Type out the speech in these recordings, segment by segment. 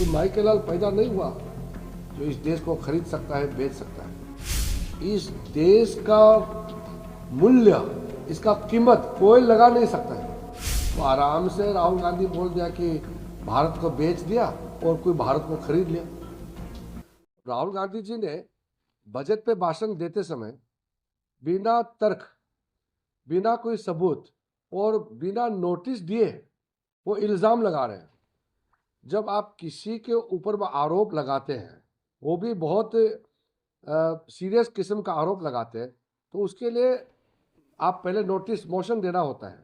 कोई माइकेलाल पैदा नहीं हुआ जो इस देश को खरीद सकता है, बेच सकता है। इस देश का मूल्य, इसका कीमत कोई लगा नहीं सकता है। तो आराम से राहुल गांधी बोल दिया कि भारत को बेच दिया और कोई भारत को खरीद लिया। राहुल गांधी जी ने बजट पे भाषण देते समय बिना तर्क, बिना कोई सबूत और बिना नोटिस दिए वो इल्ज़ाम लगा रहे हैं। जब आप किसी के ऊपर आरोप लगाते हैं, वो भी बहुत सीरियस किस्म का आरोप लगाते हैं, तो उसके लिए आप पहले नोटिस मोशन देना होता है,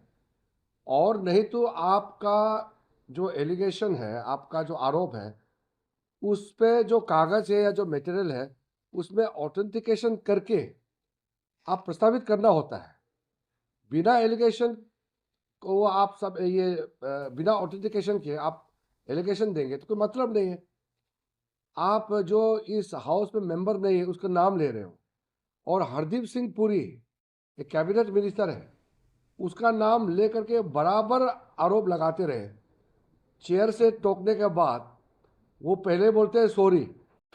और नहीं तो आपका जो एलिगेशन है, आपका जो आरोप है, उस पे जो कागज है या जो मटेरियल है उसमें ऑथेंटिकेशन करके आप प्रस्तावित करना होता है। बिना एलिगेशन को आप सब ये बिना ऑथेंटिकेशन के आप एलिगेशन देंगे तो कोई मतलब नहीं है। आप जो इस हाउस में मेंबर नहीं है उसका नाम ले रहे हो, और हरदीप सिंह पुरी एक कैबिनेट मिनिस्टर है, उसका नाम लेकर के बराबर आरोप लगाते रहे। चेयर से टोकने के बाद वो पहले बोलते हैं सॉरी,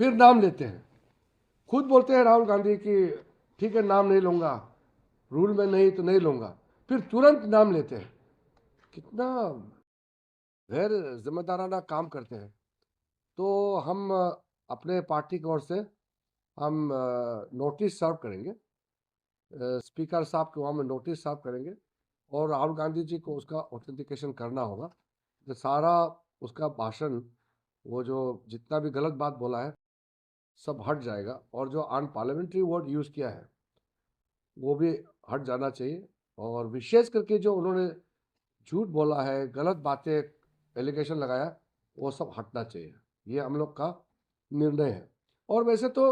फिर नाम लेते हैं। खुद बोलते हैं राहुल गांधी कि ठीक है नाम नहीं लूंगा, रूल में नहीं तो नहीं लूंगा, फिर तुरंत नाम लेते हैं। कितना गैर जिम्मेदाराना काम करते हैं। तो हम अपने पार्टी की ओर से हम नोटिस सर्व करेंगे, स्पीकर साहब के वहाँ में नोटिस सर्व करेंगे, और राहुल गांधी जी को उसका ऑथेंटिकेशन करना होगा। तो सारा उसका भाषण, वो जो जितना भी गलत बात बोला है सब हट जाएगा, और जो अनपार्लियामेंट्री वर्ड यूज़ किया है वो भी हट जाना चाहिए। और विशेष करके जो उन्होंने झूठ बोला है, गलत बातें, एलिगेशन लगाया, वो सब हटना चाहिए। ये हम लोग का निर्णय है। और वैसे तो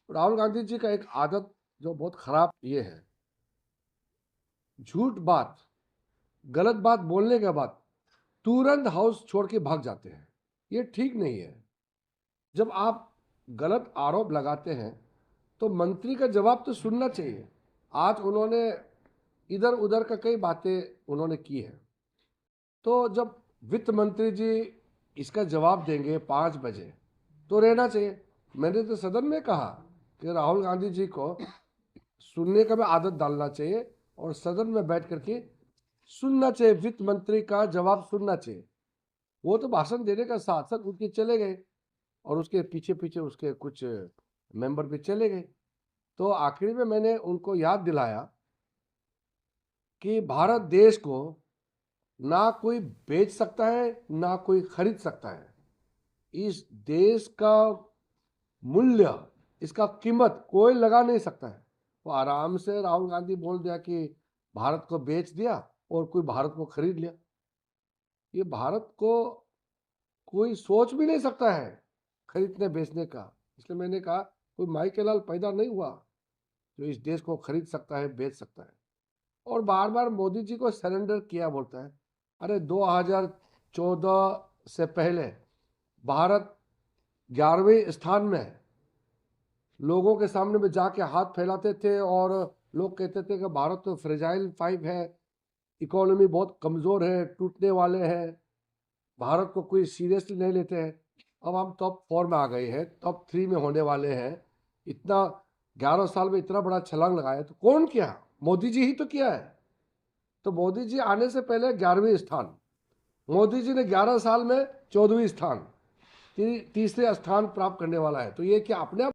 राहुल गांधी जी का एक आदत जो बहुत खराब ये है, झूठ बात, गलत बात बोलने के बाद तुरंत हाउस छोड़ के भाग जाते हैं। ये ठीक नहीं है। जब आप गलत आरोप लगाते हैं तो मंत्री का जवाब तो सुनना चाहिए। आज उन्होंने इधर उधर का कई बातें उन्होंने की है, तो जब वित्त मंत्री जी इसका जवाब देंगे 5 बजे तो रहना चाहिए। मैंने तो सदन में कहा कि राहुल गांधी जी को सुनने का भी आदत डालना चाहिए, और सदन में बैठ करके सुनना चाहिए, वित्त मंत्री का जवाब सुनना चाहिए। वो तो भाषण देने का साथ साथ उठ के चले गए, और उसके पीछे पीछे उसके कुछ मेंबर भी चले गए। तो आखिरी में मैंने उनको याद दिलाया कि भारत देश को ना कोई बेच सकता है, ना कोई खरीद सकता है। इस देश का मूल्य, इसका कीमत कोई लगा नहीं सकता है। वो आराम से राहुल गांधी बोल दिया कि भारत को बेच दिया और कोई भारत को खरीद लिया। ये भारत को कोई सोच भी नहीं सकता है खरीदने बेचने का। इसलिए मैंने कहा कोई माइकेलाल पैदा नहीं हुआ जो इस देश को खरीद सकता है, बेच सकता है। और बार बार मोदी जी को सरेंडर किया बोलता है। अरे 2014 से पहले भारत 11वें स्थान में है। लोगों के सामने में जाके हाथ फैलाते थे और लोग कहते थे कि भारत तो फ्रेजाइल 5 है, इकोनॉमी बहुत कमज़ोर है, टूटने वाले हैं, भारत को कोई सीरियसली नहीं लेते हैं। अब हम टॉप 4 में आ गए हैं, टॉप 3 में होने वाले हैं। इतना 11 साल में इतना बड़ा छलांग लगाया तो कौन किया? मोदी जी ही तो किया है। तो मोदी जी आने से पहले 11वें स्थान, मोदी जी ने 11 साल में 14वें स्थान, तीसरे स्थान प्राप्त करने वाला है। तो ये क्या अपने आप